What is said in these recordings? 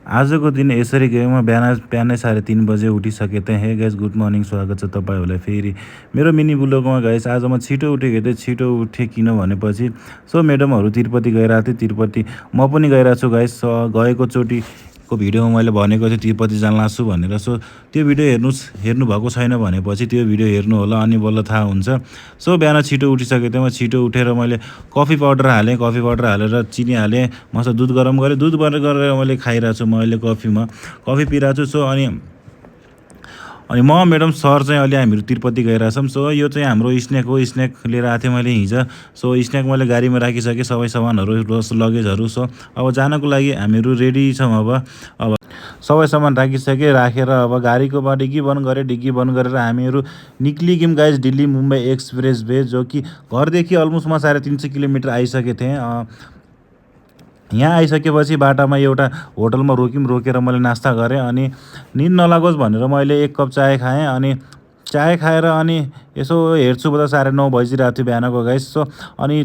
आजको दिन यसरी गयो। म बिहानै 3:30 बजे उठिसकेँ थिएँ। हे गाइस गुड मर्निङ, स्वागत छ तपाईँहरूलाई फेरि मेरो मिनी ब्लगमा। गाइस आज म छिटो उठेको थिएँ। छिटो उठेँ किन भनेपछि म्याडमहरू तिरुपति गइरहेको थियो। तिरुपति म पनि गइरहेको छु गाइस। गएको चोटिको भिडियोमा मैले भनेको थिएँ तिरुपति जान लाग्छु भनेर। त्यो भिडियो हेर्नुभएको छैन भनेपछि त्यो भिडियो हेर्नु होला, अनि बल्ल थाहा हुन्छ। बिहान छिटो उठिसकेको थिएँ। म छिटो उठेर मैले कफी पाउडर हालेँ। कफी पाउडर हालेर चिनी हालेँ, मस्त दुध गरम गरेँ। दुध गरम गरेर मैले खाइरहेको छु। म अहिले कफी पिइरहेको छु। अनि म म्याडम सर चाहिँ अहिले हामीहरू तिरुपति गइरहेछौँ। यो चाहिँ हाम्रो स्न्याक हो। स्न्याक लिएर आएको थिएँ मैले हिजो। स्न्याक मैले गाडीमा राखिसकेँ, सबै सामानहरू लगेजहरू। अब जानको लागि हामीहरू रेडी छौँ। अब सबै सामान राखेर अब गाडीको डिग्गी बन्द गरेँ। डिग्गी बन्द गरेर हामीहरू निक्लिगयौँ guys Delhi Mumbai express way, जो कि घरदेखि अलमोस्ट म 350 किलोमिटर आइसकेको थिएँ। यहाँ आइसकेपछि बाटामा एउटा होटलमा रोकेर मैले नास्ता गरेँ। अनि निद नलागोस् भनेर मैले 1 कप चाय खाएँ। अनि चाय खाएर अनि यसो हेर्छु त 9:30 बजिरहेको थियो बिहानको गाइस। अनि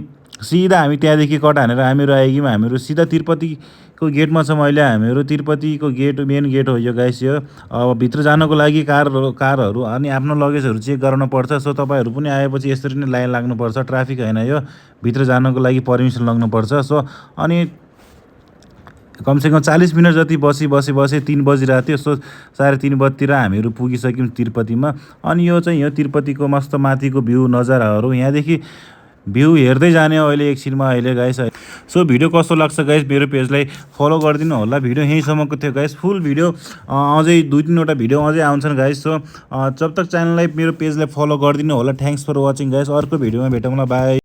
सिधा हामी त्यहाँदेखि कट हानेर हामीहरू आइगयौँ। हामीहरू सिधा तिरुपतिको गेटमा छौँ अहिले। हामीहरू तिरुपतिको मेन गेट हो यो गाइस। यो अब भित्र जानको लागि कारहरू अनि आफ्नो लगेजहरू चेक गराउनुपर्छ। तपाईँहरू पनि आएपछि यसरी नै लाइन लाग्नुपर्छ। ट्राफिक होइन यो, भित्र जानको लागि पर्मिसन लाग्नुपर्छ। अनि कमसेकम 40 मिनट जति बसी 3 बजिरहेको थियो। 3:30 बजीतिर हामीहरू पुगिसक्यौँ तिरुपतिमा। अनि यो चाहिँ यो तिरुपतिको मस्त माथिको भ्यू नजाराहरू। यहाँदेखि भ्यू हेर्दै जाने हो अहिले एकछिनमा अहिले गाइस। भिडियो कस्तो लाग्छ गाइस मेरो पेजलाई फलो गरिदिनु होला। भिडियो यहीँसम्मको थियो गाइस। फुल भिडियो अझै 2-3वटा भिडियो अझै आउँछन् गाइस। जब तक च्यानललाई मेरो पेजलाई फलो गरिदिनु होला। Thanks for watching guys. अर्को भिडियोमा भेटौँला, बाई।